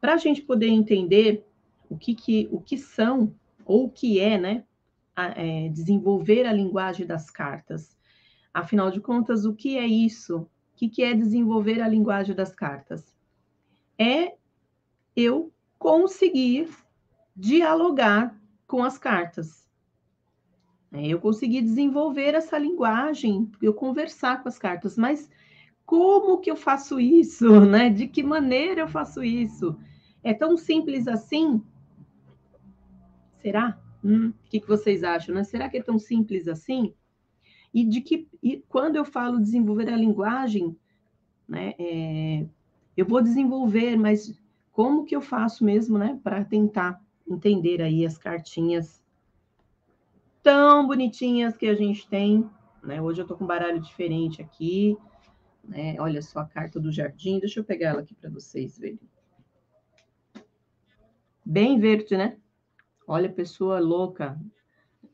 para a gente poder entender o que são, ou o que é, né, desenvolver a linguagem das cartas. Afinal de contas, o que é isso? O que é desenvolver a linguagem das cartas? É eu conseguir dialogar com as cartas. Eu consegui desenvolver essa linguagem, eu conversar com as cartas, mas como que eu faço isso, né? De que maneira eu faço isso? É tão simples assim? Será? O que vocês acham, né? Será que é tão simples assim? E quando eu falo desenvolver a linguagem, né? Eu vou desenvolver, mas como que eu faço mesmo, né? Para tentar entender aí as cartinhas tão bonitinhas que a gente tem, né? Hoje eu tô com um baralho diferente aqui, né? Olha só a carta do jardim, deixa eu pegar ela aqui para vocês verem. Bem verde, né? Olha, pessoa louca,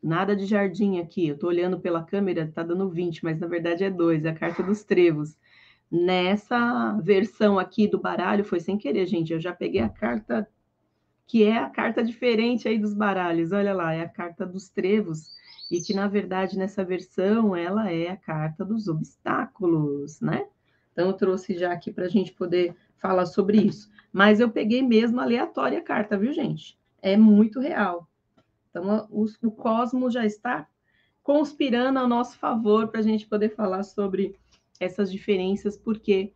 nada de jardim aqui. Eu tô olhando pela câmera, tá dando 20, mas na verdade é 2, é a carta dos trevos. Nessa versão aqui do baralho, foi sem querer, gente, eu já peguei a carta que é a carta diferente aí dos baralhos. Olha lá, é a carta dos trevos. E que, na verdade, nessa versão, ela é a carta dos obstáculos, né? Então, eu trouxe já aqui para a gente poder falar sobre isso. Mas eu peguei mesmo aleatória a carta, viu, gente? É muito real. Então, o cosmos já está conspirando a nosso favor para a gente poder falar sobre essas diferenças, porque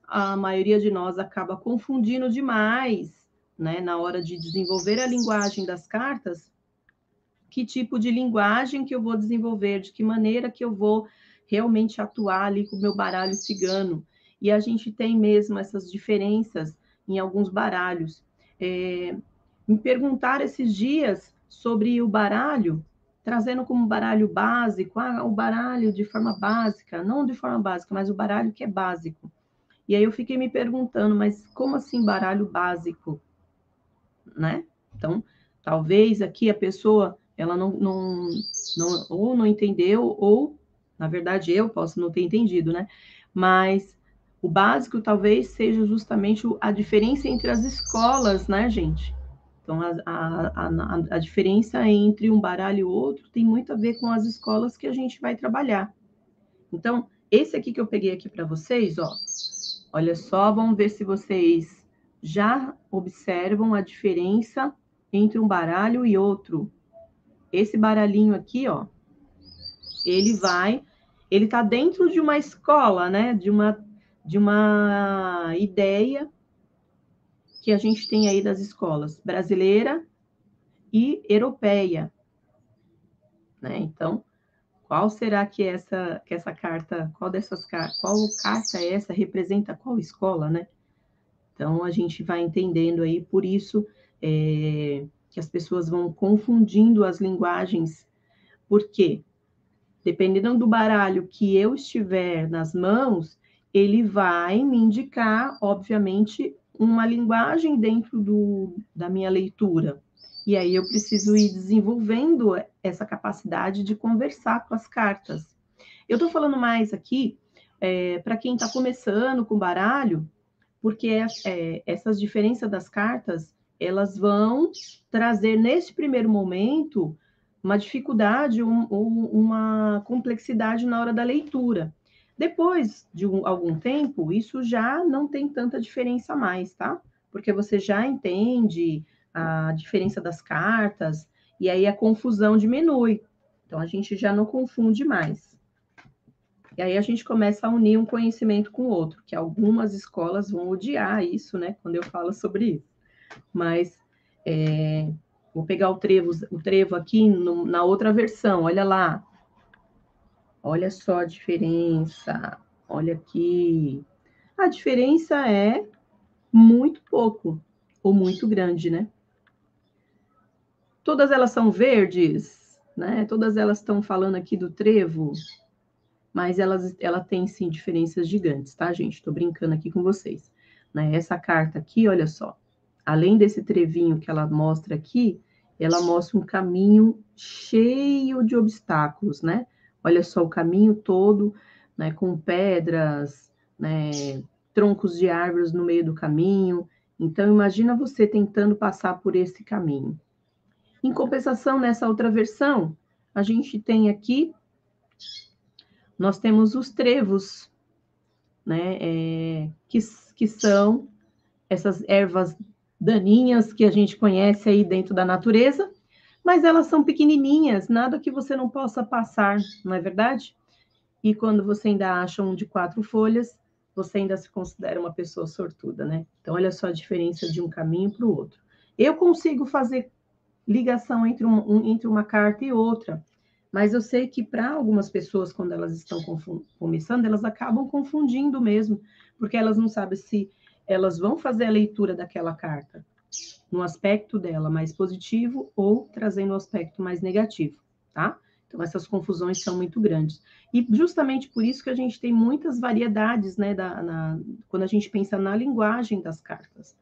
a maioria de nós acaba confundindo demais, né, na hora de desenvolver a linguagem das cartas, que tipo de linguagem que eu vou desenvolver, de que maneira que eu vou realmente atuar ali com o meu baralho cigano. E a gente tem mesmo essas diferenças em alguns baralhos. Me perguntaram esses dias sobre o baralho, trazendo como baralho básico, o baralho de forma básica, não de forma básica, mas o baralho que é básico. E aí eu fiquei me perguntando, mas como assim baralho básico, né? Então, talvez aqui a pessoa, ela ou não entendeu, ou, na verdade, eu posso não ter entendido, né? Mas o básico talvez seja justamente a diferença entre as escolas, né, gente? Então, a diferença entre um baralho e outro tem muito a ver com as escolas que a gente vai trabalhar. Então, esse aqui que eu peguei aqui para vocês, ó, olha só, vamos ver se vocês já observam a diferença entre um baralho e outro. Esse baralhinho aqui, ó, ele tá dentro de uma escola, né? De uma ideia que a gente tem aí das escolas brasileira e europeia, né? Então, qual será que essa carta, qual carta é essa representa qual escola, né? Então, a gente vai entendendo aí, por isso que as pessoas vão confundindo as linguagens, porque dependendo do baralho que eu estiver nas mãos, ele vai me indicar, obviamente, uma linguagem dentro da minha leitura. E aí eu preciso ir desenvolvendo essa capacidade de conversar com as cartas. Eu estou falando mais aqui para quem está começando com baralho, porque essas diferenças das cartas, elas vão trazer, nesse primeiro momento, uma dificuldade ou uma complexidade na hora da leitura. Depois de algum tempo, isso já não tem tanta diferença mais, tá? Porque você já entende a diferença das cartas, e aí a confusão diminui. Então, a gente já não confunde mais. E aí a gente começa a unir um conhecimento com o outro, que algumas escolas vão odiar isso, né? Quando eu falo sobre isso. Mas vou pegar o trevo aqui na outra versão, olha lá. Olha só a diferença. Olha aqui. A diferença é muito pouco, ou muito grande, né? Todas elas são verdes, né? Todas elas estão falando aqui do trevo, mas ela tem sim diferenças gigantes, tá, gente? Estou brincando aqui com vocês. Né? Essa carta aqui, olha só, além desse trevinho que ela mostra aqui, ela mostra um caminho cheio de obstáculos, né? Olha só o caminho todo, né, com pedras, né, troncos de árvores no meio do caminho. Então, imagina você tentando passar por esse caminho. Em compensação, nessa outra versão, a gente tem aqui, nós temos os trevos, né? Que são essas ervas daninhas que a gente conhece aí dentro da natureza, mas elas são pequenininhas, nada que você não possa passar, não é verdade? E quando você ainda acha um de 4 folhas, você ainda se considera uma pessoa sortuda, né? Então, olha só a diferença de um caminho para o outro. Eu consigo fazer ligação entre uma carta e outra, mas eu sei que para algumas pessoas, quando elas estão começando, elas acabam confundindo mesmo, porque elas não sabem se elas vão fazer a leitura daquela carta no aspecto dela mais positivo ou trazendo o aspecto mais negativo, tá? Então, essas confusões são muito grandes. E justamente por isso que a gente tem muitas variedades, né, quando a gente pensa na linguagem das cartas.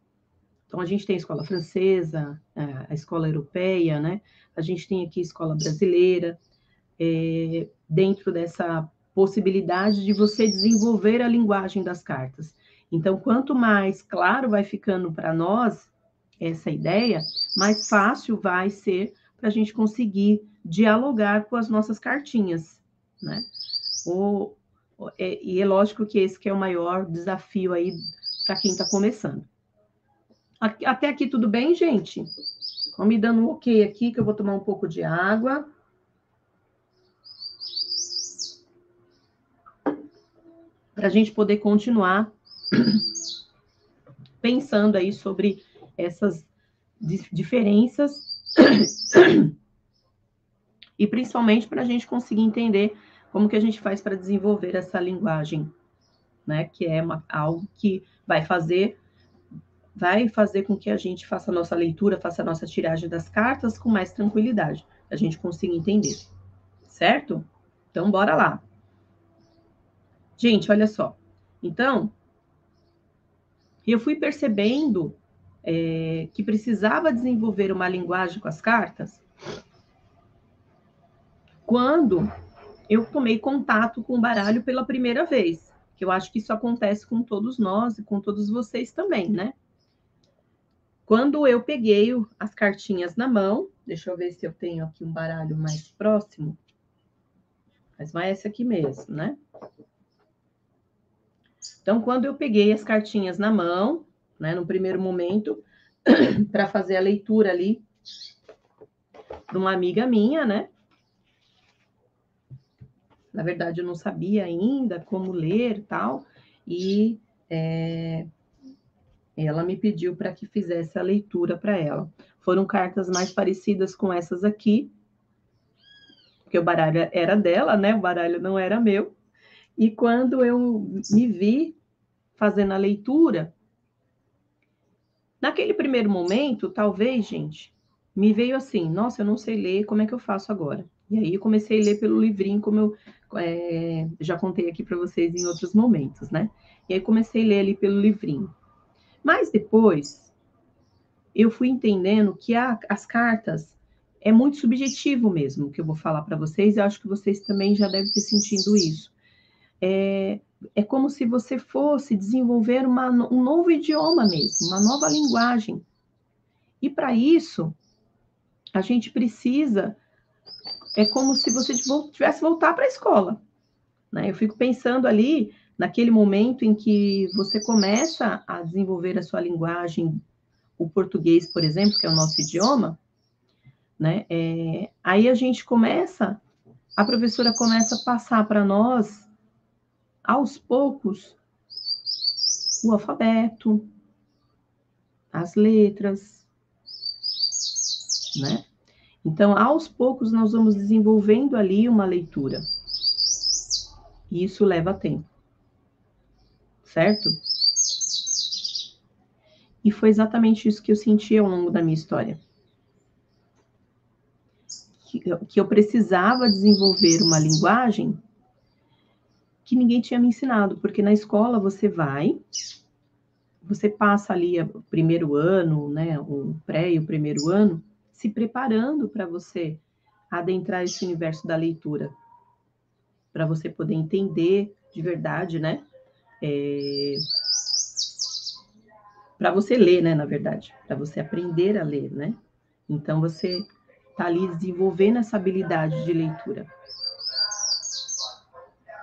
Então, a gente tem a escola francesa, a escola europeia, né? A gente tem aqui a escola brasileira, dentro dessa possibilidade de você desenvolver a linguagem das cartas. Então, quanto mais claro vai ficando para nós essa ideia, mais fácil vai ser para a gente conseguir dialogar com as nossas cartinhas, né? E é lógico que esse que é o maior desafio aí para quem está começando. Até aqui tudo bem, gente? Vão me dando um ok aqui, que eu vou tomar um pouco de água. Para a gente poder continuar pensando aí sobre essas diferenças e principalmente para a gente conseguir entender como que a gente faz para desenvolver essa linguagem, né? Que é algo que vai fazer com que a gente faça a nossa leitura, faça a nossa tiragem das cartas com mais tranquilidade, a gente consiga entender, certo? Então, bora lá. Gente, olha só. Então, eu fui percebendo que precisava desenvolver uma linguagem com as cartas quando eu tomei contato com o baralho pela primeira vez, que eu acho que isso acontece com todos nós e com todos vocês também, né? Quando eu peguei as cartinhas na mão, deixa eu ver se eu tenho aqui um baralho mais próximo, mas vai esse aqui mesmo, né? Então, quando eu peguei as cartinhas na mão, né, no primeiro momento, para fazer a leitura ali para uma amiga minha, né? Na verdade, eu não sabia ainda como ler e tal, e ela me pediu para que fizesse a leitura para ela. Foram cartas mais parecidas com essas aqui, porque o baralho era dela, né? O baralho não era meu. E quando eu me vi fazendo a leitura, naquele primeiro momento, talvez, gente, me veio assim, nossa, eu não sei ler, como é que eu faço agora? E aí eu comecei a ler pelo livrinho, como eu já contei aqui para vocês em outros momentos, né? E aí comecei a ler ali pelo livrinho. Mas depois, eu fui entendendo que as cartas é muito subjetivo mesmo, que eu vou falar para vocês, eu acho que vocês também já devem ter sentido isso. É como se você fosse desenvolver um novo idioma mesmo, uma nova linguagem. E para isso, a gente precisa, é como se você tivesse voltar para a escola, né? Eu fico pensando ali, naquele momento em que você começa a desenvolver a sua linguagem, o português, por exemplo, que é o nosso idioma, né? Aí a professora começa a passar para nós, aos poucos, o alfabeto, as letras, né? Então, aos poucos, nós vamos desenvolvendo ali uma leitura. E isso leva tempo, certo? E foi exatamente isso que eu senti ao longo da minha história. Que eu precisava desenvolver uma linguagem que ninguém tinha me ensinado, porque na escola você passa ali o primeiro ano, né, o pré e o primeiro ano, se preparando para você adentrar esse universo da leitura, para você poder entender de verdade, né, para você ler, né, na verdade, para você aprender a ler, né? Então, você está ali desenvolvendo essa habilidade de leitura.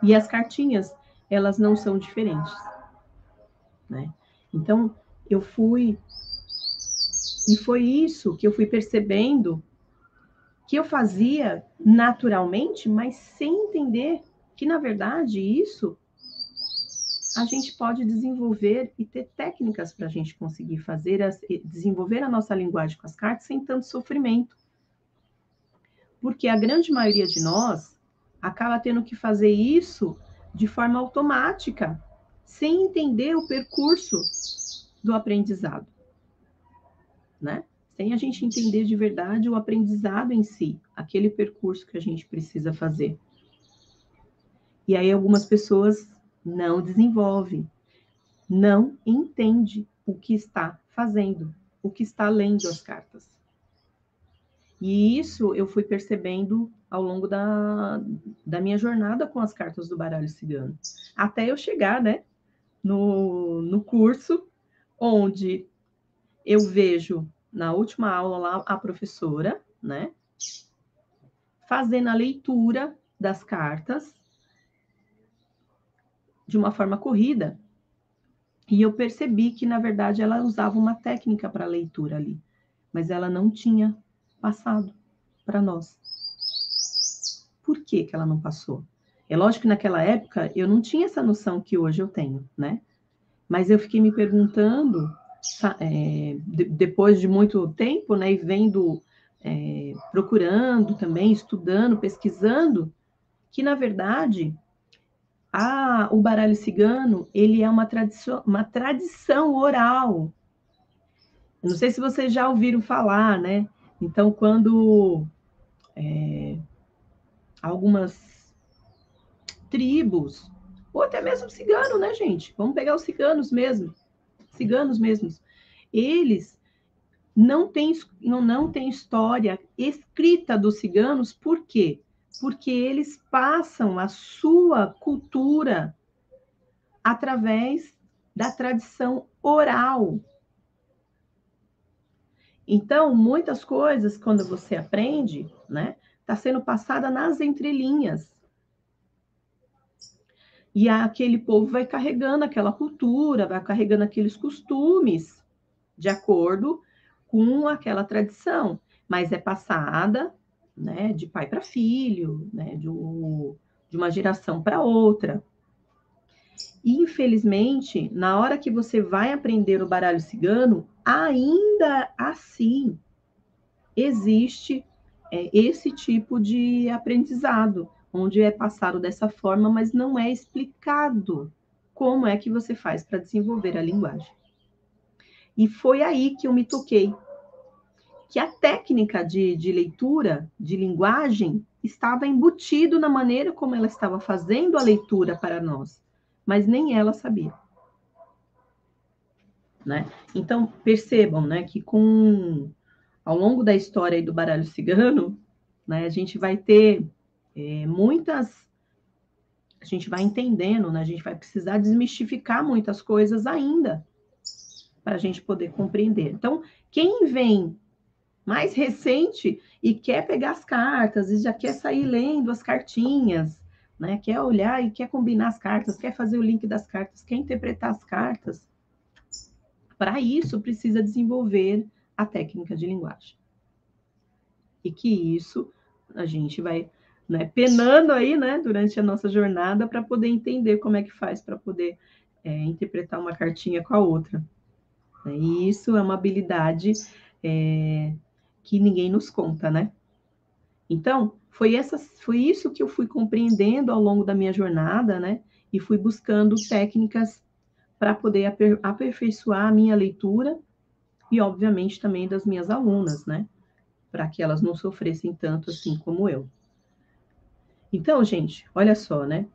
E as cartinhas, elas não são diferentes, né? Então, eu fui... E foi isso que eu fui percebendo que eu fazia naturalmente, mas sem entender que, na verdade, isso a gente pode desenvolver e ter técnicas para a gente conseguir fazer, desenvolver a nossa linguagem com as cartas sem tanto sofrimento. Porque a grande maioria de nós acaba tendo que fazer isso de forma automática, sem entender o percurso do aprendizado, né? Sem a gente entender de verdade o aprendizado em si, aquele percurso que a gente precisa fazer. E aí algumas pessoas não desenvolvem, não entendem o que está fazendo, o que está lendo as cartas. E isso eu fui percebendo ao longo da minha jornada com as cartas do baralho cigano. Até eu chegar, né, no curso, onde eu vejo, na última aula lá, a professora, né, fazendo a leitura das cartas de uma forma corrida. E eu percebi que, na verdade, ela usava uma técnica para leitura ali, mas ela não tinha passado para nós. Por que que ela não passou? É lógico que naquela época eu não tinha essa noção que hoje eu tenho, né? Mas eu fiquei me perguntando, depois de muito tempo, né, e vendo, procurando também, estudando, pesquisando, que, na verdade, o baralho cigano, ele é uma tradição oral. Eu não sei se vocês já ouviram falar, né? Então, quando algumas tribos, ou até mesmo cigano, né, gente? Vamos pegar os ciganos mesmos. Eles não têm história escrita dos ciganos, por quê? Porque eles passam a sua cultura através da tradição oral. Então, muitas coisas, quando você aprende, né, está sendo passada nas entrelinhas. E aquele povo vai carregando aquela cultura, vai carregando aqueles costumes, de acordo com aquela tradição, mas é passada, né, de pai para filho, né, de uma geração para outra. E, infelizmente, na hora que você vai aprender o baralho cigano, ainda assim existe esse tipo de aprendizado, onde é passado dessa forma, mas não é explicado como é que você faz para desenvolver a linguagem. E foi aí que eu me toquei, que a técnica de leitura, de linguagem, estava embutido na maneira como ela estava fazendo a leitura para nós, mas nem ela sabia. Né? Então, percebam, né, que ao longo da história do baralho cigano, né, a gente vai ter a gente vai entendendo, né, a gente vai precisar desmistificar muitas coisas ainda para a gente poder compreender. Então, quem vem mais recente e quer pegar as cartas e já quer sair lendo as cartinhas, né, quer olhar e quer combinar as cartas, quer fazer o link das cartas, quer interpretar as cartas, para isso precisa desenvolver a técnica de linguagem. E que isso a gente vai, né, penando aí, né, durante a nossa jornada para poder entender como é que faz para poder interpretar uma cartinha com a outra. E isso é uma habilidade que ninguém nos conta, né? Então, foi isso que eu fui compreendendo ao longo da minha jornada, né? E fui buscando técnicas para poder aperfeiçoar a minha leitura e, obviamente, também das minhas alunas, né? Para que elas não sofressem tanto assim como eu. Então, gente, olha só, né?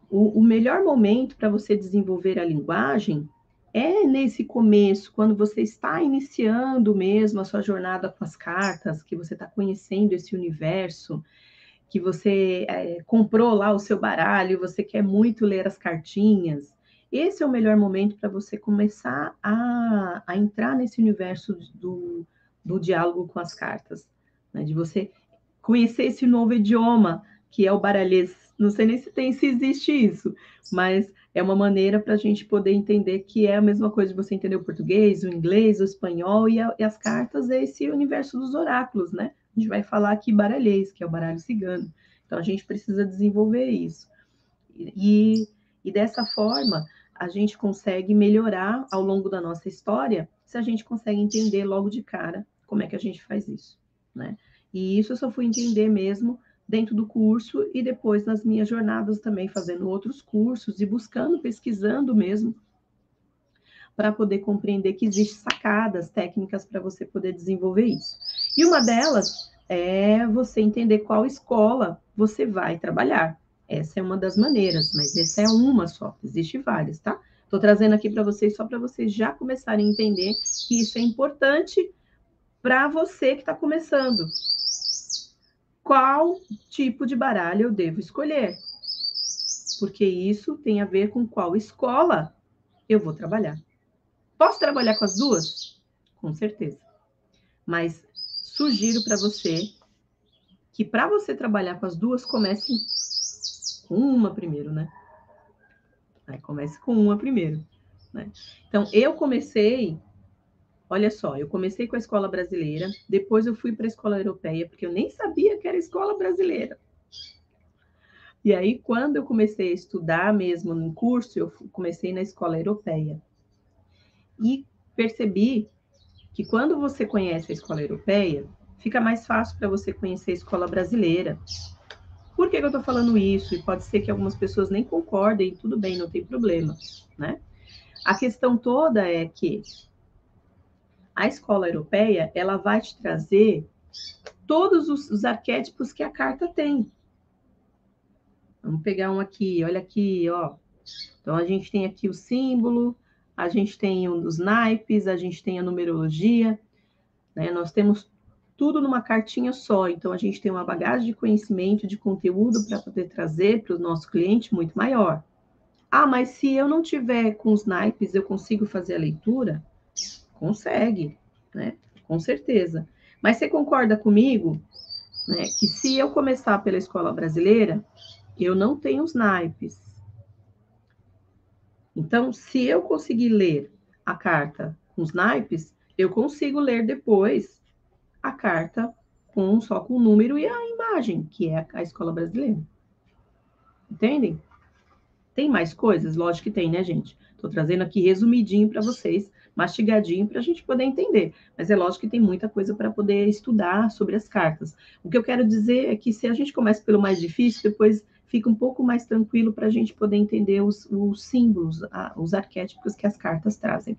O melhor momento para você desenvolver a linguagem é nesse começo, quando você está iniciando mesmo a sua jornada com as cartas, que você está conhecendo esse universo, que você comprou lá o seu baralho, você quer muito ler as cartinhas. esse é o melhor momento para você começar a entrar nesse universo do diálogo com as cartas, né? De você conhecer esse novo idioma, que é o baralhês. Não sei nem se existe isso, mas é uma maneira para a gente poder entender que é a mesma coisa de você entender o português, o inglês, o espanhol e as cartas é esse universo dos oráculos, né? A gente vai falar aqui baralhês, que é o baralho cigano. Então, a gente precisa desenvolver isso. E dessa forma, a gente consegue melhorar ao longo da nossa história se a gente consegue entender logo de cara como é que a gente faz isso, né? E isso eu só fui entender mesmo dentro do curso e depois nas minhas jornadas também, fazendo outros cursos e buscando, pesquisando mesmo, para poder compreender que existem sacadas, técnicas para você poder desenvolver isso. E uma delas é você entender qual escola você vai trabalhar. Essa é uma das maneiras, mas essa é uma só, existe várias, tá? Estou trazendo aqui para vocês só para vocês já começarem a entender que isso é importante para você que está começando. Qual tipo de baralho eu devo escolher? Porque isso tem a ver com qual escola eu vou trabalhar. Posso trabalhar com as duas? Com certeza. Mas sugiro para você que para você trabalhar com as duas, comece com uma primeiro, né? Comece com uma primeiro, né? Então, eu comecei, olha só, eu comecei com a escola brasileira, depois eu fui para a escola europeia, porque eu nem sabia que era escola brasileira. E aí, quando eu comecei a estudar mesmo no curso, eu comecei na escola europeia. E percebi que quando você conhece a escola europeia, fica mais fácil para você conhecer a escola brasileira. Por que eu estou falando isso? E pode ser que algumas pessoas nem concordem, tudo bem, não tem problema, né? A questão toda é que a escola europeia, ela vai te trazer todos os arquétipos que a carta tem. Vamos pegar um aqui, olha aqui, ó. Então, a gente tem aqui o símbolo, a gente tem os naipes, a gente tem a numerologia, né? Nós temos tudo numa cartinha só. Então, a gente tem uma bagagem de conhecimento, de conteúdo para poder trazer para o nosso cliente muito maior. Ah, mas se eu não tiver com os naipes, eu consigo fazer a leitura? Consegue, né? Com certeza. Mas você concorda comigo, né, que se eu começar pela escola brasileira, eu não tenho os naipes. Então, se eu conseguir ler a carta com os naipes, eu consigo ler depois a carta só com o número e a imagem, que é a escola brasileira. Entendem? Tem mais coisas? Lógico que tem, né, gente? Estou trazendo aqui resumidinho para vocês, mastigadinho, para a gente poder entender. Mas é lógico que tem muita coisa para poder estudar sobre as cartas. O que eu quero dizer é que se a gente começa pelo mais difícil, depois fica um pouco mais tranquilo para a gente poder entender os símbolos, os arquétipos que as cartas trazem.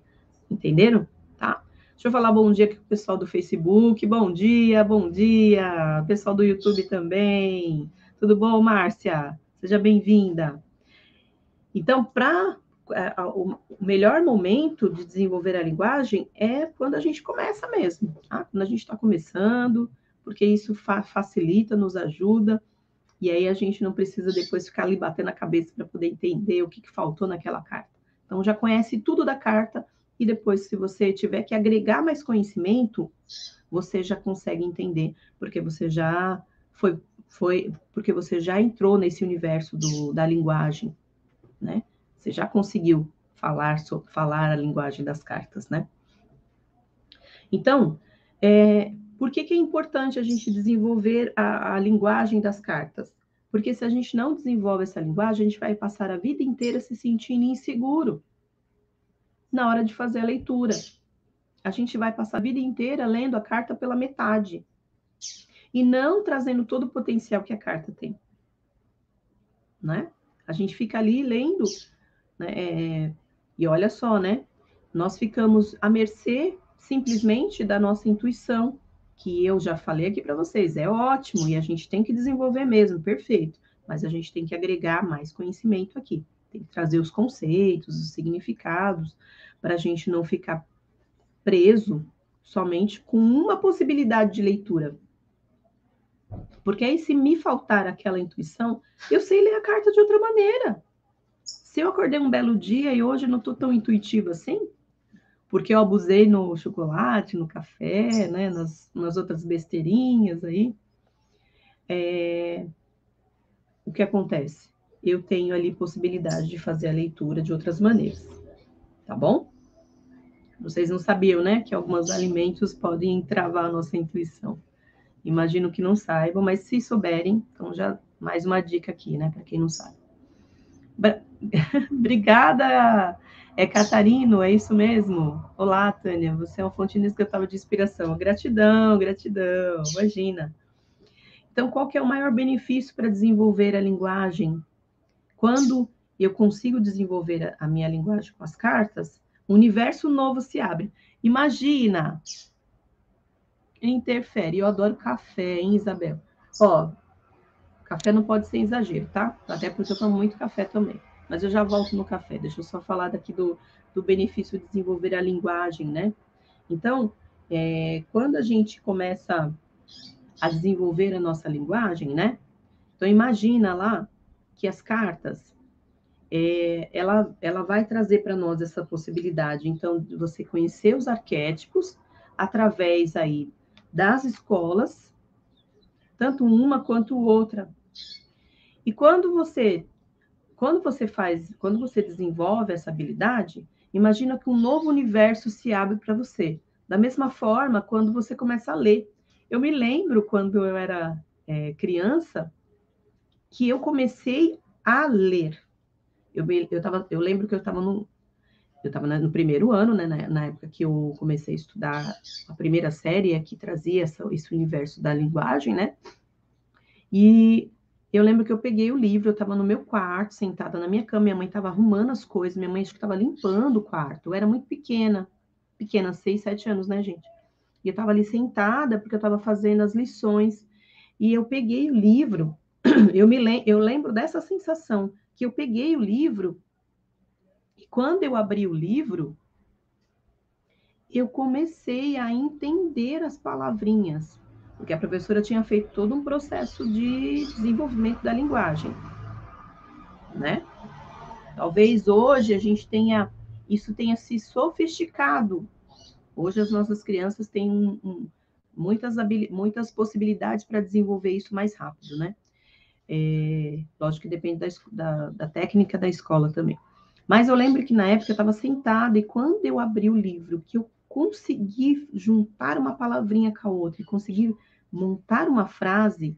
Entenderam? Tá? Deixa eu falar bom dia aqui com o pessoal do Facebook. Bom dia, bom dia. Pessoal do YouTube também. Tudo bom, Márcia? Seja bem-vinda. Então, o melhor momento de desenvolver a linguagem é quando a gente começa mesmo, tá? Quando a gente está começando, porque isso facilita, nos ajuda, e aí a gente não precisa depois ficar ali batendo a cabeça para poder entender o que faltou naquela carta. Então, já conhece tudo da carta, e depois, se você tiver que agregar mais conhecimento, você já consegue entender, porque você já porque você já entrou nesse universo da linguagem, né? Você já conseguiu falar a linguagem das cartas, né? Então, por que é importante a gente desenvolver a linguagem das cartas? Porque se a gente não desenvolve essa linguagem, a gente vai passar a vida inteira se sentindo inseguro na hora de fazer a leitura. A gente vai passar a vida inteira lendo a carta pela metade e não trazendo todo o potencial que a carta tem, né? A gente fica ali lendo, né? E olha só, né? Nós ficamos à mercê simplesmente da nossa intuição, que eu já falei aqui para vocês, é ótimo e a gente tem que desenvolver mesmo, perfeito. Mas a gente tem que agregar mais conhecimento aqui, tem que trazer os conceitos, os significados, para a gente não ficar preso somente com uma possibilidade de leitura. Porque aí, se me faltar aquela intuição, eu sei ler a carta de outra maneira. Se eu acordei um belo dia e hoje não estou tão intuitiva assim, porque eu abusei no chocolate, no café, né, nas outras besteirinhas aí, o que acontece? Eu tenho ali possibilidade de fazer a leitura de outras maneiras, tá bom? Vocês não sabiam, né, que alguns alimentos podem travar a nossa intuição. Imagino que não saibam, mas se souberem, então já mais uma dica aqui, né, para quem não sabe. Obrigada, Catarino, é isso mesmo? Olá, Tânia, você é uma fonte inesgotável de inspiração. Gratidão, gratidão, imagina. Então, qual que é o maior benefício para desenvolver a linguagem? Quando eu consigo desenvolver a minha linguagem com as cartas, um universo novo se abre. Imagina, interfere. Eu adoro café, hein, Isabel? Ó, café não pode ser exagero, tá? Até porque eu tomo muito café também. Mas eu já volto no café. Deixa eu só falar daqui do benefício de desenvolver a linguagem, né? Então, quando a gente começa a desenvolver a nossa linguagem, né? Então, imagina lá que as cartas, ela vai trazer para nós essa possibilidade, então, de você conhecer os arquétipos através aí das escolas, tanto uma quanto outra. E quando você desenvolve essa habilidade, imagina que um novo universo se abre para você. Da mesma forma, quando você começa a ler. Eu me lembro quando eu era criança que eu comecei a ler. Eu lembro que eu estava no primeiro ano, né, na época que eu comecei a estudar a primeira série, que trazia esse universo da linguagem, né? E eu lembro que eu peguei o livro, eu estava no meu quarto, sentada na minha cama, minha mãe estava arrumando as coisas, minha mãe acho que estava limpando o quarto. Eu era muito pequena, 6, 7 anos, né, gente? E eu estava ali sentada porque eu estava fazendo as lições. E eu peguei o livro, eu lembro dessa sensação, que eu peguei o livro, e quando eu abri o livro, eu comecei a entender as palavrinhas, porque a professora tinha feito todo um processo de desenvolvimento da linguagem, né? Talvez hoje isso tenha se sofisticado. Hoje as nossas crianças têm muitas possibilidades para desenvolver isso mais rápido, né? Lógico que depende da técnica da escola também. Mas eu lembro que na época eu estava sentada e quando eu abri o livro, que eu consegui juntar uma palavrinha com a outra e consegui montar uma frase,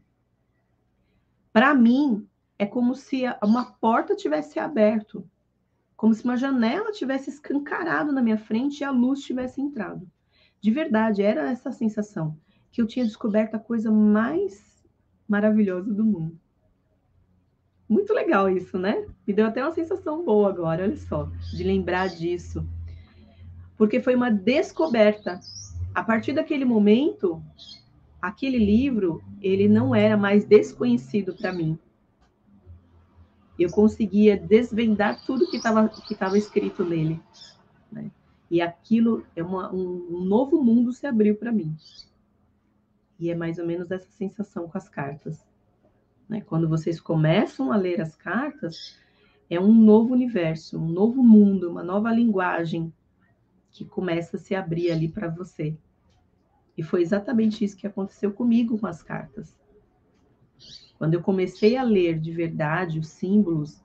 para mim é como se uma porta tivesse aberto, como se uma janela tivesse escancarado na minha frente e a luz tivesse entrado. De verdade, era essa sensação que eu tinha descoberto a coisa mais maravilhosa do mundo. Muito legal isso, né? Me deu até uma sensação boa agora, olha só, de lembrar disso. Porque foi uma descoberta. A partir daquele momento, aquele livro, ele não era mais desconhecido para mim. Eu conseguia desvendar tudo que estava escrito nele, né? E aquilo um novo mundo se abriu para mim. E é mais ou menos essa sensação com as cartas, né? Quando vocês começam a ler as cartas, é um novo universo, um novo mundo, uma nova linguagem que começa a se abrir ali para você. E foi exatamente isso que aconteceu comigo com as cartas. Quando eu comecei a ler de verdade os símbolos,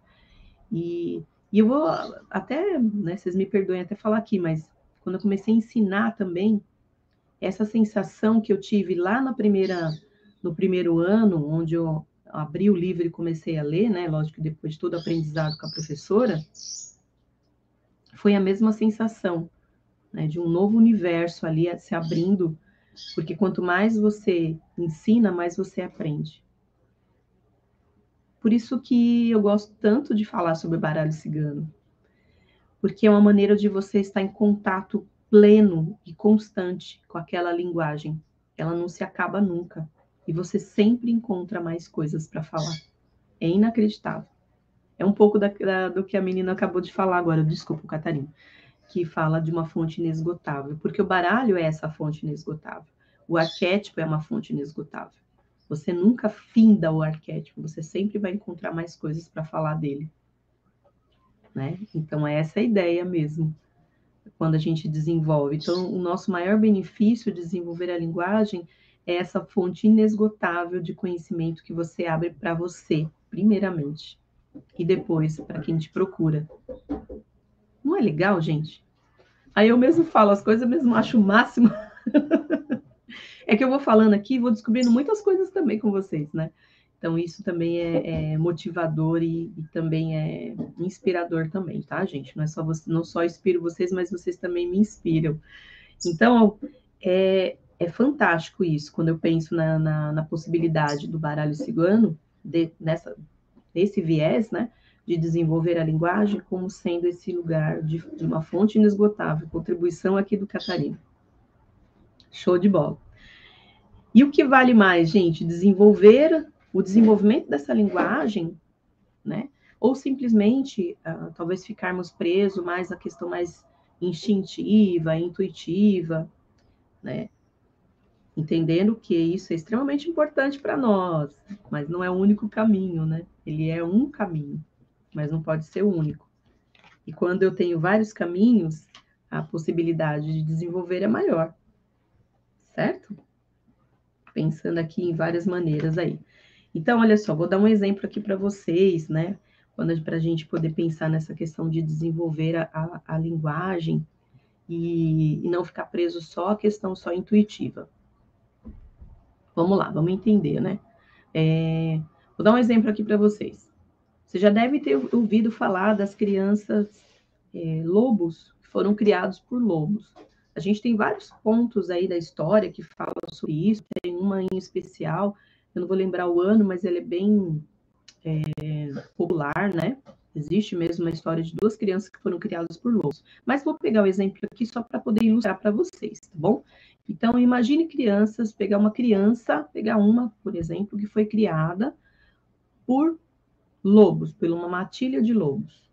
e eu vou até, né, vocês me perdoem até falar aqui, mas quando eu comecei a ensinar também, essa sensação que eu tive lá no primeiro ano, onde eu abri o livro e comecei a ler, né, lógico que depois de todo o aprendizado com a professora, foi a mesma sensação, né, de um novo universo ali se abrindo, porque quanto mais você ensina, mais você aprende. Por isso que eu gosto tanto de falar sobre baralho cigano, porque é uma maneira de você estar em contato pleno e constante com aquela linguagem. Ela não se acaba nunca. E você sempre encontra mais coisas para falar. É inacreditável. É um pouco do que a menina acabou de falar agora, desculpa, Catarina, que fala de uma fonte inesgotável, porque o baralho é essa fonte inesgotável. O arquétipo é uma fonte inesgotável. Você nunca finda o arquétipo, você sempre vai encontrar mais coisas para falar dele. né? Então, é essa a ideia mesmo, quando a gente desenvolve. Então, o nosso maior benefício de desenvolver a linguagem é essa fonte inesgotável de conhecimento que você abre para você, primeiramente, e depois para quem te procura. Não é legal, gente? Aí eu mesmo falo as coisas, eu mesmo acho o máximo. É que eu vou falando aqui, vou descobrindo muitas coisas também com vocês, né? Então, isso também é motivador e também é inspirador também, tá, gente? Não é só você, não só inspiro vocês, mas vocês também me inspiram. Então, é fantástico isso, quando eu penso na possibilidade do baralho cigano, nesse viés, né, de desenvolver a linguagem como sendo esse lugar de uma fonte inesgotável, contribuição aqui do Catarina. Show de bola. E o que vale mais, gente? Desenvolver o desenvolvimento dessa linguagem, né? Ou simplesmente, talvez ficarmos presos mais à questão mais instintiva, intuitiva, né? Entendendo que isso é extremamente importante para nós, mas não é o único caminho, né? Ele é um caminho, mas não pode ser o único. E quando eu tenho vários caminhos, a possibilidade de desenvolver é maior, certo? Pensando aqui em várias maneiras aí. Então, olha só, vou dar um exemplo aqui para vocês, né? Para a gente poder pensar nessa questão de desenvolver a linguagem e não ficar preso só à questão só intuitiva. Vamos lá, vamos entender, né? Vou dar um exemplo aqui para vocês. Você já deve ter ouvido falar das crianças lobos que foram criados por lobos. A gente tem vários pontos aí da história que falam sobre isso. Tem uma em especial, eu não vou lembrar o ano, mas ela é bem popular, né? Existe mesmo uma história de duas crianças que foram criadas por lobos. Mas vou pegar o exemplo aqui só para poder ilustrar para vocês, tá bom? Então, imagine crianças, pegar uma, por exemplo, que foi criada por lobos, por uma matilha de lobos.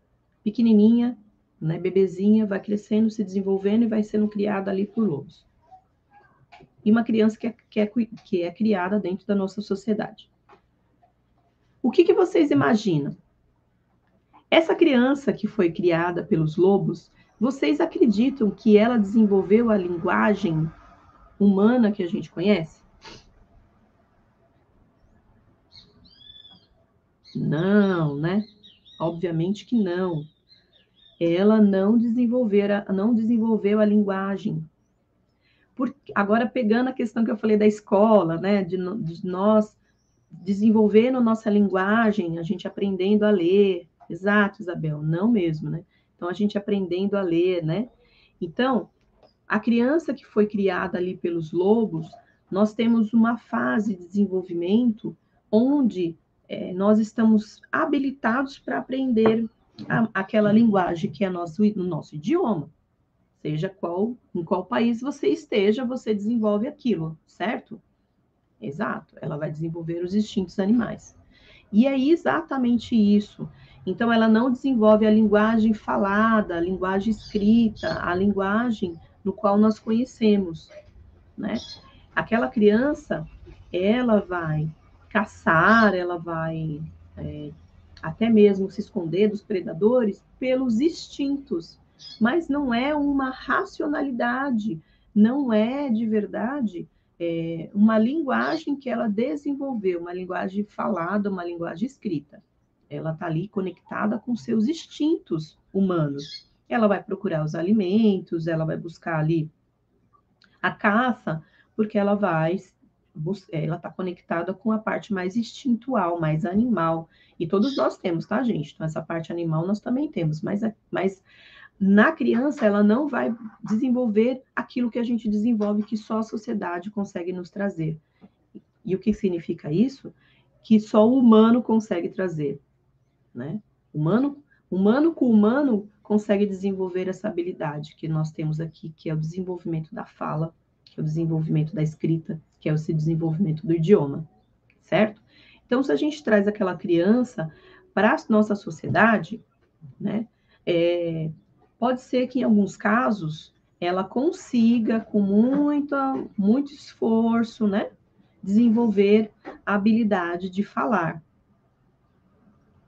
Pequenininha, né, bebezinha, vai crescendo, se desenvolvendo e vai sendo criada ali por lobos. E uma criança que é criada dentro da nossa sociedade. O que vocês imaginam? Essa criança que foi criada pelos lobos, vocês acreditam que ela desenvolveu a linguagem humana que a gente conhece? Não, né? Obviamente que não. Ela não desenvolveu a linguagem. Agora, pegando a questão que eu falei da escola, né? De nós desenvolvendo nossa linguagem, a gente aprendendo a ler. Exato, Isabel, não mesmo, né? Então, a gente aprendendo a ler, né? Então, a criança que foi criada ali pelos lobos, nós temos uma fase de desenvolvimento onde nós estamos habilitados para aprender aquela linguagem que é no nosso idioma. Seja em qual país você esteja, você desenvolve aquilo, certo? Exato, ela vai desenvolver os instintos animais. E é exatamente isso. Então, ela não desenvolve a linguagem falada, a linguagem escrita, a linguagem no qual nós conhecemos, né? Aquela criança, ela vai caçar, ela vai até mesmo se esconder dos predadores pelos instintos, mas não é uma racionalidade, não é de verdade uma linguagem que ela desenvolveu, uma linguagem falada, uma linguagem escrita. Ela está ali conectada com seus instintos humanos. Ela vai procurar os alimentos, ela vai buscar ali a caça, porque ela está conectada com a parte mais instintual, mais animal. E todos nós temos, tá, gente? Então, essa parte animal nós também temos, mas na criança ela não vai desenvolver aquilo que a gente desenvolve, que só a sociedade consegue nos trazer. E o que significa isso? Que só o humano consegue trazer, né? Humano com humano consegue desenvolver essa habilidade que nós temos aqui, que é o desenvolvimento da fala, que é o desenvolvimento da escrita, que é o desenvolvimento do idioma, certo? Então, se a gente traz aquela criança para a nossa sociedade, né, pode ser que em alguns casos ela consiga, com muito esforço, né, desenvolver a habilidade de falar.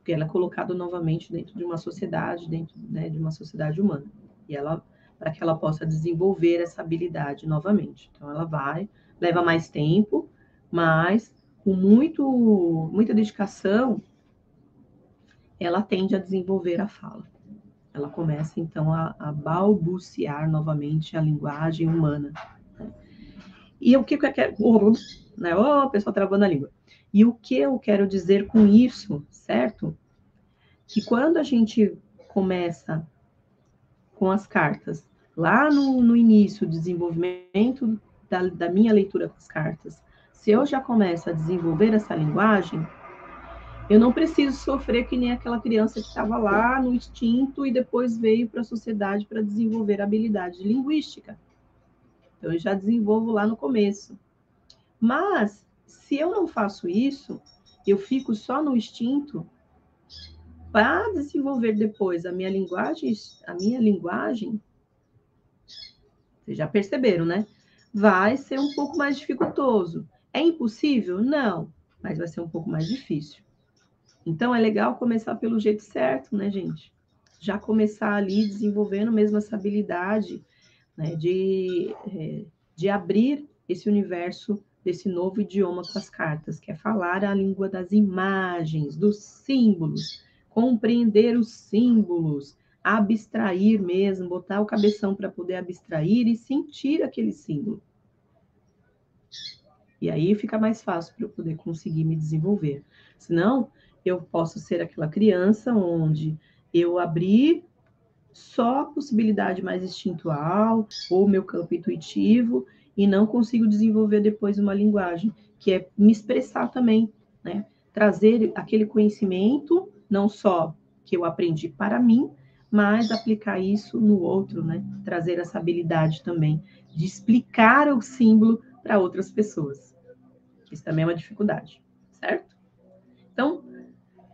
porque ela é colocada novamente dentro de uma sociedade, dentro, né, de uma sociedade humana. E ela, para que ela possa desenvolver essa habilidade novamente. Então, ela vai, leva mais tempo, mas com muita dedicação, ela tende a desenvolver a fala. Ela começa, então, a balbuciar novamente a linguagem humana. E o que eu quero... Né? Oh, pessoal travando a língua. E o que eu quero dizer com isso, certo? Que quando a gente começa com as cartas, lá no início, o desenvolvimento da minha leitura com as cartas, se eu já começo a desenvolver essa linguagem, eu não preciso sofrer que nem aquela criança que estava lá no instinto e depois veio para a sociedade para desenvolver a habilidade linguística. Então, eu já desenvolvo lá no começo. Mas, se eu não faço isso, eu fico só no instinto, para desenvolver depois a minha linguagem, vocês já perceberam, né? Vai ser um pouco mais dificultoso. É impossível? Não, mas vai ser um pouco mais difícil. Então, é legal começar pelo jeito certo, né, gente? Já começar ali desenvolvendo mesmo essa habilidade, né, de abrir esse universo desse novo idioma com as cartas, que é falar a língua das imagens, dos símbolos, compreender os símbolos, abstrair mesmo, botar o cabeção para poder abstrair e sentir aquele símbolo. E aí fica mais fácil para eu poder conseguir me desenvolver. Senão, eu posso ser aquela criança onde eu abri só a possibilidade mais instintual ou meu campo intuitivo e não consigo desenvolver depois uma linguagem, que é me expressar também, né? Trazer aquele conhecimento, não só que eu aprendi para mim, mas aplicar isso no outro, né? Trazer essa habilidade também de explicar o símbolo para outras pessoas. Isso também é uma dificuldade, certo? Então,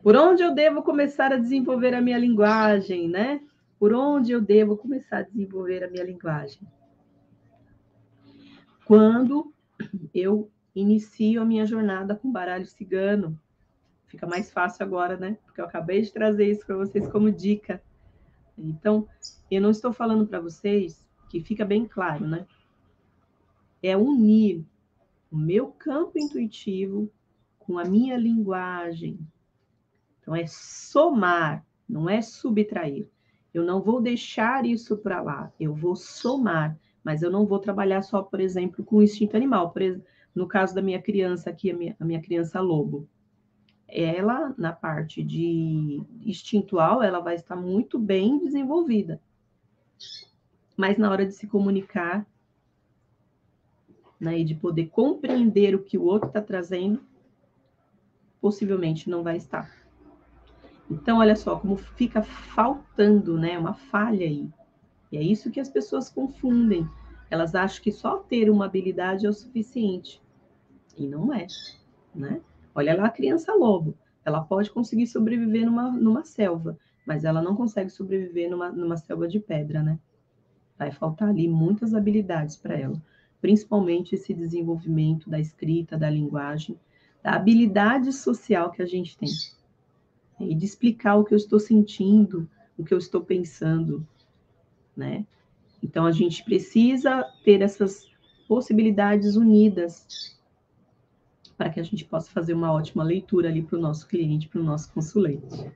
por onde eu devo começar a desenvolver a minha linguagem, né? Por onde eu devo começar a desenvolver a minha linguagem? Quando eu inicio a minha jornada com baralho cigano. Fica mais fácil agora, né? Porque eu acabei de trazer isso para vocês como dica. Então, eu não estou falando para vocês, que fica bem claro, né? É unir o meu campo intuitivo com a minha linguagem. Então, é somar, não é subtrair. Eu não vou deixar isso para lá, eu vou somar, mas eu não vou trabalhar só, por exemplo, com o instinto animal. Por exemplo, no caso da minha criança aqui, a minha criança lobo, ela, na parte de instintual, ela vai estar muito bem desenvolvida. Mas na hora de se comunicar, né, e de poder compreender o que o outro está trazendo, possivelmente não vai estar. Então, olha só como fica faltando, né, uma falha aí. E é isso que as pessoas confundem. Elas acham que só ter uma habilidade é o suficiente. E não é, né? Olha lá a criança lobo. Ela pode conseguir sobreviver numa selva, mas ela não consegue sobreviver numa selva de pedra, né? Vai faltar ali muitas habilidades para ela. Principalmente esse desenvolvimento da escrita, da linguagem, da habilidade social que a gente tem. E de explicar o que eu estou sentindo, o que eu estou pensando, né? Então, a gente precisa ter essas possibilidades unidas para que a gente possa fazer uma ótima leitura ali para o nosso cliente, para o nosso consulente.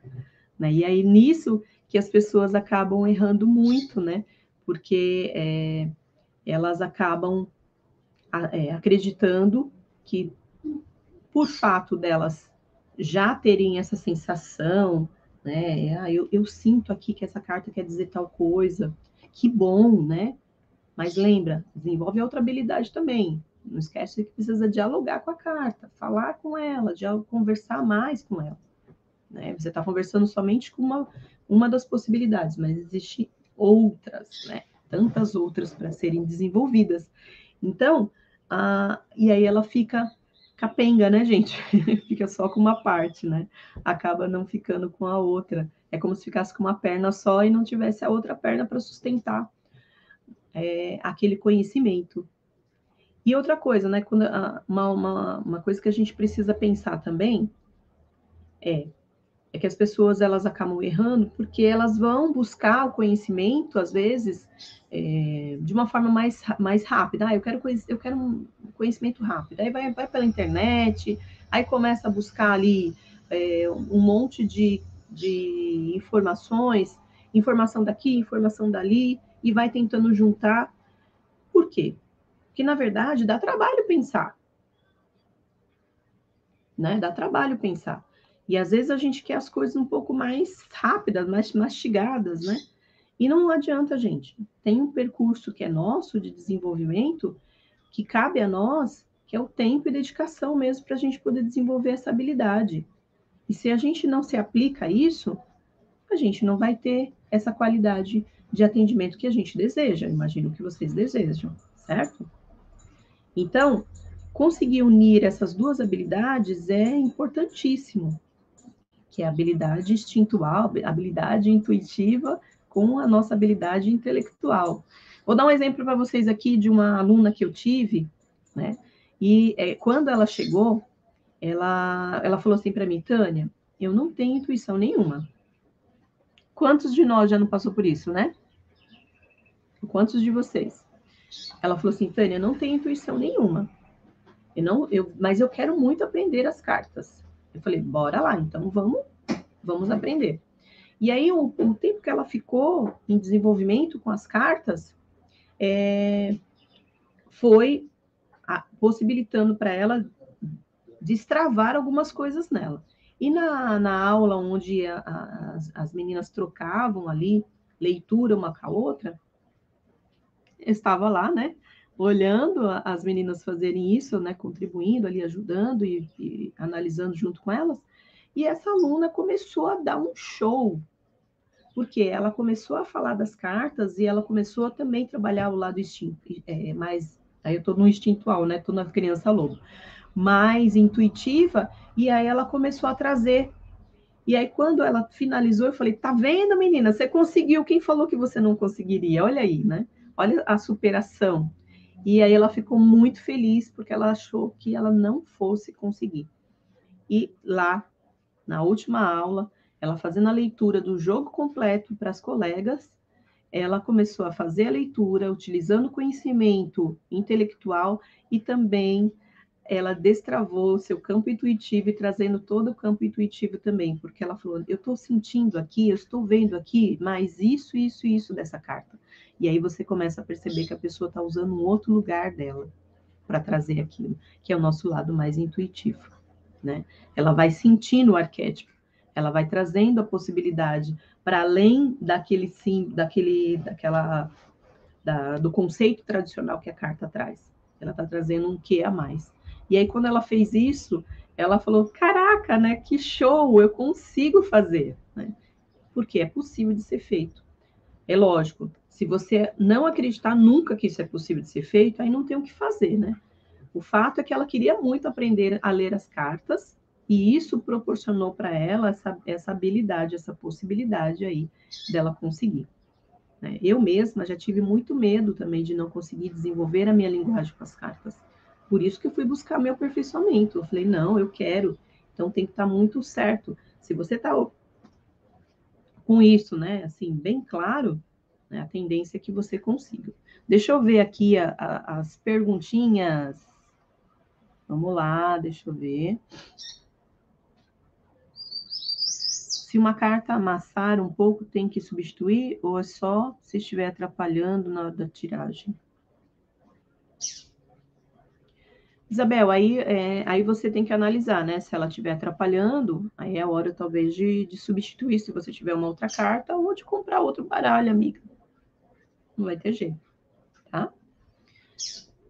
Né? E aí, nisso que as pessoas acabam errando muito, né? Porque elas acabam acreditando que, por fato delas já terem essa sensação, né? Eu sinto aqui que essa carta quer dizer tal coisa, que bom, né? Mas lembra, desenvolve outra habilidade também. Não esquece que precisa dialogar com a carta, falar com ela, conversar mais com ela. Né? Você está conversando somente com uma das possibilidades, mas existem outras, né? Tantas outras para serem desenvolvidas. Então, e aí ela fica capenga, né, gente? Fica só com uma parte, né? Acaba não ficando com a outra. É como se ficasse com uma perna só e não tivesse a outra perna para sustentar aquele conhecimento. E outra coisa, né? Uma coisa que a gente precisa pensar também é é que as pessoas elas acabam errando porque elas vão buscar o conhecimento, às vezes, de uma forma mais rápida. Ah, eu quero um conhecimento rápido. Aí vai pela internet, aí começa a buscar ali um monte de informações, informação daqui, informação dali, e vai tentando juntar. Por quê? Porque, na verdade, dá trabalho pensar, né? Dá trabalho pensar. E às vezes a gente quer as coisas um pouco mais rápidas, mais mastigadas, né? E não adianta, gente. Tem um percurso que é nosso de desenvolvimento, que cabe a nós, que é o tempo e dedicação mesmo para a gente poder desenvolver essa habilidade. E se a gente não se aplica a isso, a gente não vai ter essa qualidade de atendimento que a gente deseja. Imagino que vocês desejam, certo? Então, conseguir unir essas duas habilidades é importantíssimo, que é a habilidade instintual, a habilidade intuitiva com a nossa habilidade intelectual. Vou dar um exemplo para vocês aqui de uma aluna que eu tive, né? E quando ela chegou, ela falou assim para mim, Tânia, eu não tenho intuição nenhuma. Quantos de nós já não passou por isso, né? Quantos de vocês? Ela falou assim, Tânia, eu não tenho intuição nenhuma. Mas eu quero muito aprender as cartas. Eu falei, bora lá, então vamos aprender. E aí, o tempo que ela ficou em desenvolvimento com as cartas foi possibilitando para ela destravar algumas coisas nela. E na aula onde as meninas trocavam ali leitura uma com a outra, eu estava lá, né? Olhando as meninas fazerem isso, né? Contribuindo ali, ajudando e analisando junto com elas. E essa aluna começou a dar um show, porque ela começou a falar das cartas e ela começou a também trabalhar o lado instinto, mais. Aí eu estou no instintual, né? Estou na criança lobo, mais intuitiva, e aí ela começou a trazer. E aí, quando ela finalizou, eu falei: tá vendo, menina? Você conseguiu. Quem falou que você não conseguiria? Olha aí, né? Olha a superação. E aí ela ficou muito feliz porque ela achou que ela não fosse conseguir. E lá, na última aula, ela fazendo a leitura do jogo completo para as colegas, ela começou a fazer a leitura utilizando conhecimento intelectual e também ela destravou o seu campo intuitivo e trazendo todo o campo intuitivo também, porque ela falou, eu estou sentindo aqui, eu estou vendo aqui, mas isso dessa carta. E aí você começa a perceber que a pessoa está usando um outro lugar dela para trazer aquilo, que é o nosso lado mais intuitivo, né? Ela vai sentindo o arquétipo, ela vai trazendo a possibilidade para além daquele sim, do conceito tradicional que a carta traz. Ela está trazendo um quê a mais. E aí, quando ela fez isso, ela falou: caraca, né? Que show! Eu consigo fazer, né? Porque é possível de ser feito. É lógico, se você não acreditar nunca que isso é possível de ser feito, aí não tem o que fazer, né? O fato é que ela queria muito aprender a ler as cartas, e isso proporcionou para ela essa habilidade, essa possibilidade aí dela conseguir. Né? Eu mesma já tive muito medo também de não conseguir desenvolver a minha linguagem com as cartas. Por isso que eu fui buscar meu aperfeiçoamento. Eu falei, não, eu quero. Então tem que estar muito certo. Se você está com isso, né, assim, bem claro, né, a tendência é que você consiga. Deixa eu ver aqui as perguntinhas. Vamos lá, deixa eu ver. Se uma carta amassar um pouco, tem que substituir ou é só se estiver atrapalhando na hora da tiragem? Isabel, aí você tem que analisar, né? Se ela estiver atrapalhando, aí é a hora talvez de substituir, se você tiver uma outra carta, ou de comprar outro baralho, amiga. Não vai ter jeito, tá?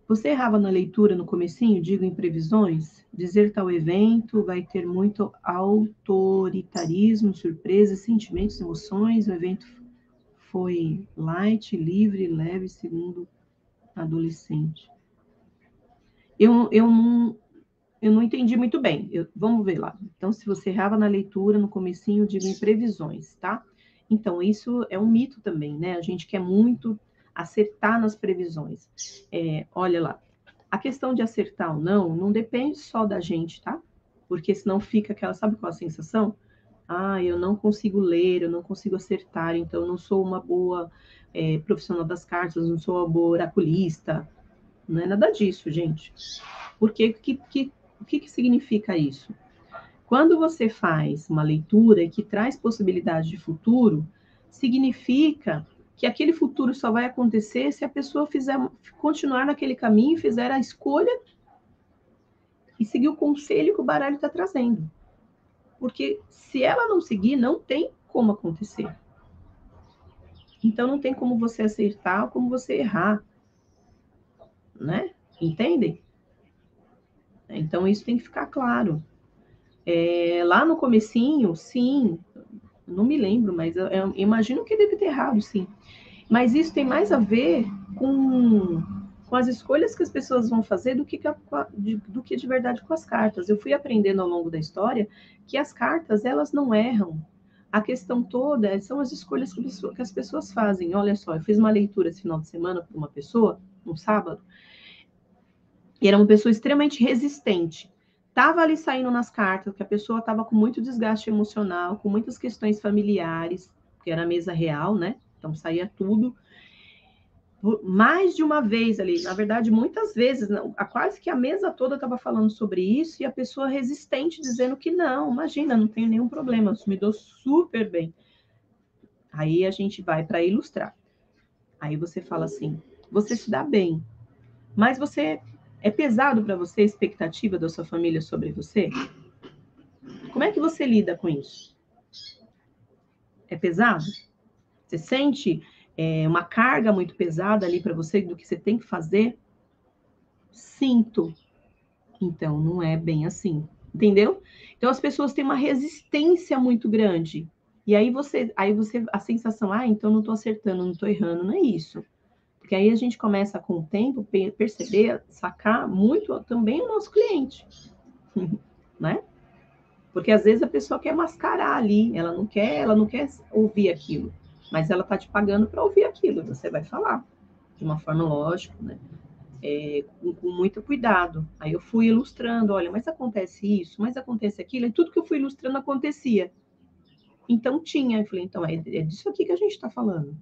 Você errava na leitura no comecinho, digo em previsões? Dizer tal evento vai ter muito autoritarismo, surpresa, sentimentos, emoções. O evento foi light, livre, leve, segundo adolescente. Eu não entendi muito bem. Vamos ver lá. Então, se você errava na leitura, no comecinho, digo em previsões, tá? Então, isso é um mito também, né? A gente quer muito acertar nas previsões. Olha lá, a questão de acertar ou não depende só da gente, tá? Porque senão fica aquela, sabe qual a sensação? eu não consigo ler, eu não consigo acertar, então eu não sou uma boa profissional das cartas, não sou uma boa oraculista. Não é nada disso, gente. Porque o que significa isso? Quando você faz uma leitura que traz possibilidade de futuro, significa que aquele futuro só vai acontecer se a pessoa continuar naquele caminho, fizer a escolha e seguir o conselho que o baralho está trazendo. Porque se ela não seguir, não tem como acontecer. Então não tem como você acertar ou como você errar, né? Entendem? Então isso tem que ficar claro. Lá no comecinho, sim, não me lembro, mas eu imagino que deve ter errado, sim. Mas isso tem mais a ver com as escolhas que as pessoas vão fazer do que de verdade com as cartas. Eu fui aprendendo ao longo da história que as cartas, elas não erram. A questão toda são as escolhas que as pessoas fazem. Olha só, eu fiz uma leitura esse final de semana para uma pessoa, no sábado, e era uma pessoa extremamente resistente. Estava ali saindo nas cartas que a pessoa estava com muito desgaste emocional, com muitas questões familiares, que era a mesa real, né? Então saía tudo. Mais de uma vez ali, na verdade, muitas vezes, quase que a mesa toda estava falando sobre isso, e a pessoa resistente dizendo que não, imagina, não tenho nenhum problema, me dou super bem. Aí a gente vai para ilustrar. Aí você fala assim, você se dá bem, mas é pesado para você a expectativa da sua família sobre você? Como é que você lida com isso? É pesado? Você sente uma carga muito pesada ali para você do que você tem que fazer? Sinto. Então, não é bem assim, entendeu? Então, as pessoas têm uma resistência muito grande. E aí a sensação, então não estou acertando, não estou errando, não é isso. Porque aí a gente começa, com o tempo, perceber, sacar muito também o nosso cliente, né? Porque às vezes a pessoa quer mascarar ali, ela não quer ouvir aquilo, mas ela está te pagando para ouvir aquilo, você vai falar de uma forma lógica, né? Com muito cuidado. Aí eu fui ilustrando, olha, mas acontece isso, mas acontece aquilo, e tudo que eu fui ilustrando acontecia. Então tinha, eu falei, então é disso aqui que a gente está falando.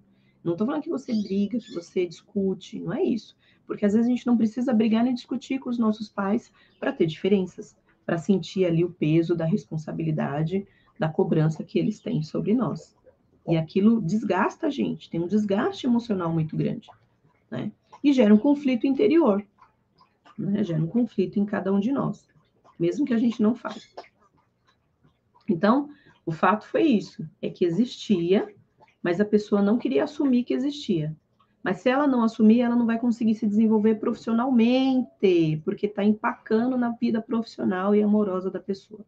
Não estou falando que você briga, que você discute, não é isso. Porque às vezes a gente não precisa brigar nem discutir com os nossos pais para ter diferenças, para sentir ali o peso da responsabilidade, da cobrança que eles têm sobre nós. E aquilo desgasta a gente, tem um desgaste emocional muito grande, né? E gera um conflito interior, né? Gera um conflito em cada um de nós, mesmo que a gente não fale. Então, o fato foi isso, é que existia, mas a pessoa não queria assumir que existia. Mas se ela não assumir, ela não vai conseguir se desenvolver profissionalmente, porque está empacando na vida profissional e amorosa da pessoa.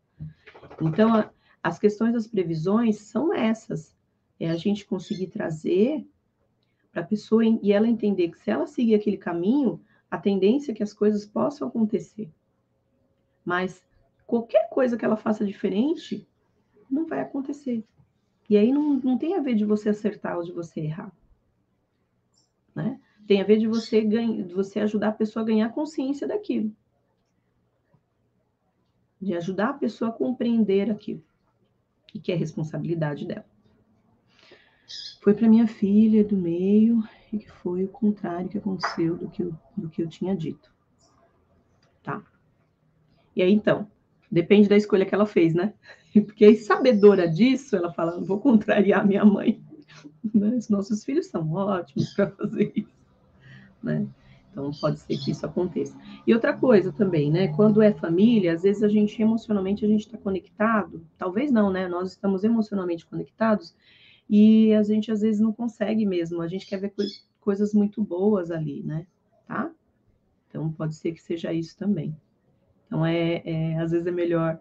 Então, as questões das previsões são essas. É a gente conseguir trazer para a pessoa e ela entender que se ela seguir aquele caminho, a tendência é que as coisas possam acontecer. Mas qualquer coisa que ela faça diferente, não vai acontecer. E aí não tem a ver de você acertar ou de você errar, né? Tem a ver de você ajudar a pessoa a ganhar consciência daquilo. De ajudar a pessoa a compreender aquilo. E que é responsabilidade dela. Foi para minha filha do meio e que foi o contrário que aconteceu do que eu tinha dito. Tá? E aí, então, depende da escolha que ela fez, né? Porque aí, sabedora disso, ela fala, não vou contrariar minha mãe. Os nossos filhos são ótimos para fazer isso, né? Então, pode ser que isso aconteça. E outra coisa também, né? Quando é família, às vezes emocionalmente, a gente está conectado. Talvez não, né? Nós estamos emocionalmente conectados e a gente, às vezes, não consegue mesmo. A gente quer ver coisas muito boas ali, né? Tá? Então, pode ser que seja isso também. Então, às vezes é melhor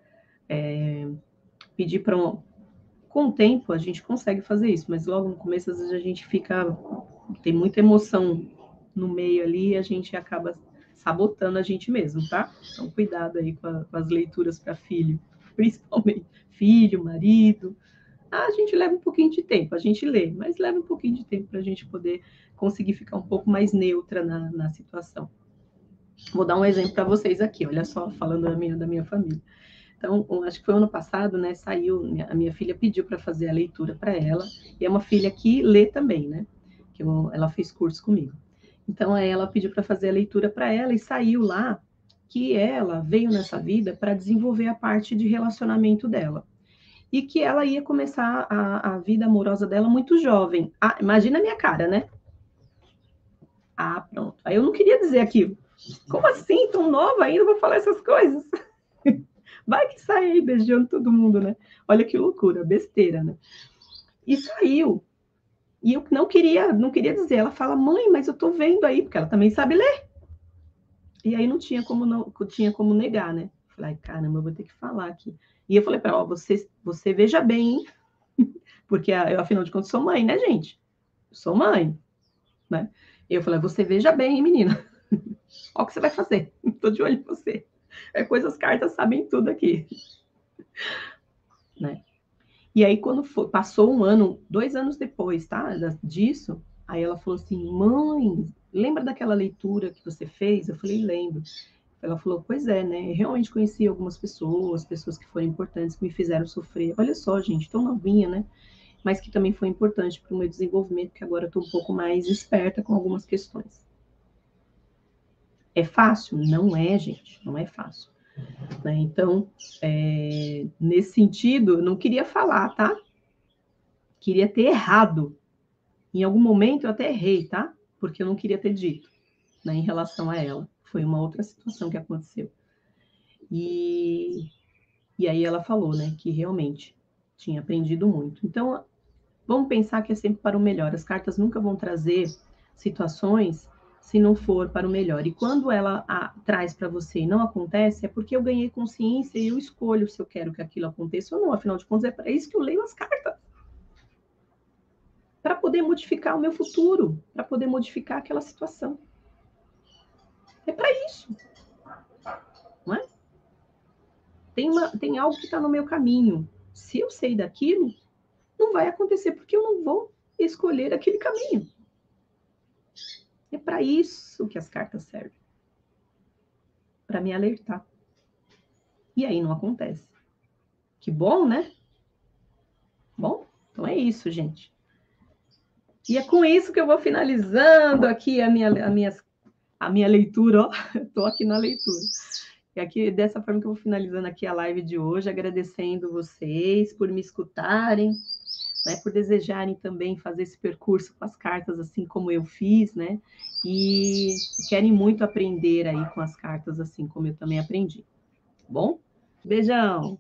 pedir para com o tempo a gente consegue fazer isso, mas logo no começo às vezes a gente tem muita emoção no meio ali e a gente acaba sabotando a gente mesmo, tá? Então cuidado aí com as leituras para filho, principalmente filho, marido. A gente leva um pouquinho de tempo, a gente lê, mas leva um pouquinho de tempo para a gente poder conseguir ficar um pouco mais neutra na situação. Vou dar um exemplo para vocês aqui, olha só, falando da minha família. Então, acho que foi ano passado, né? Saiu, a minha filha pediu para fazer a leitura para ela, e é uma filha que lê também, né? Ela fez curso comigo. Então, ela pediu para fazer a leitura para ela e saiu lá que ela veio nessa vida para desenvolver a parte de relacionamento dela. E que ela ia começar a vida amorosa dela muito jovem. Ah, imagina a minha cara, né? Ah, pronto. Aí eu não queria dizer aquilo. Como assim? Tão nova ainda, vou falar essas coisas? Vai que sai aí beijando todo mundo, né? Olha que loucura, besteira, né? E saiu. E eu não queria dizer. Ela fala, mãe, mas eu tô vendo aí, porque ela também sabe ler. E aí não tinha como negar, né? Falei, caramba, eu vou ter que falar aqui. E eu falei para ela, você veja bem, hein? Porque eu, afinal de contas, sou mãe, né, gente? Sou mãe, né? E eu falei, você veja bem, hein, menina? Olha o que você vai fazer. Tô de olho em você. É coisa, as cartas sabem tudo aqui, né? E aí, quando passou um ano, 2 anos depois, tá? Disso, aí ela falou assim, mãe, lembra daquela leitura que você fez? Eu falei, lembro. Ela falou, pois é, né? Eu realmente conheci algumas pessoas que foram importantes, que me fizeram sofrer. Olha só, gente, tão novinha, né? Mas que também foi importante para o meu desenvolvimento, que agora estou um pouco mais esperta com algumas questões. É fácil? Não é, gente, não é fácil. Né? Então, nesse sentido, eu não queria falar, tá? Queria ter errado. Em algum momento eu até errei, tá? Porque eu não queria ter dito, né, em relação a ela. Foi uma outra situação que aconteceu. E aí ela falou, né, que realmente tinha aprendido muito. Então, vamos pensar que é sempre para o melhor. As cartas nunca vão trazer situações se não for para o melhor. E quando ela traz para você e não acontece, é porque eu ganhei consciência e eu escolho se eu quero que aquilo aconteça ou não. Afinal de contas, é para isso que eu leio as cartas. Para poder modificar o meu futuro, para poder modificar aquela situação. É para isso, não é? Tem algo que está no meu caminho. Se eu sei daquilo, não vai acontecer porque eu não vou escolher aquele caminho. É para isso que as cartas servem. Para me alertar. E aí não acontece. Que bom, né? Bom, então é isso, gente. E é com isso que eu vou finalizando aqui a minha leitura, ó. Estou aqui na leitura. E aqui, dessa forma que eu vou finalizando aqui a live de hoje, agradecendo vocês por me escutarem, né, por desejarem também fazer esse percurso com as cartas, assim como eu fiz, né? E querem muito aprender aí com as cartas, assim como eu também aprendi. Tá bom? Beijão!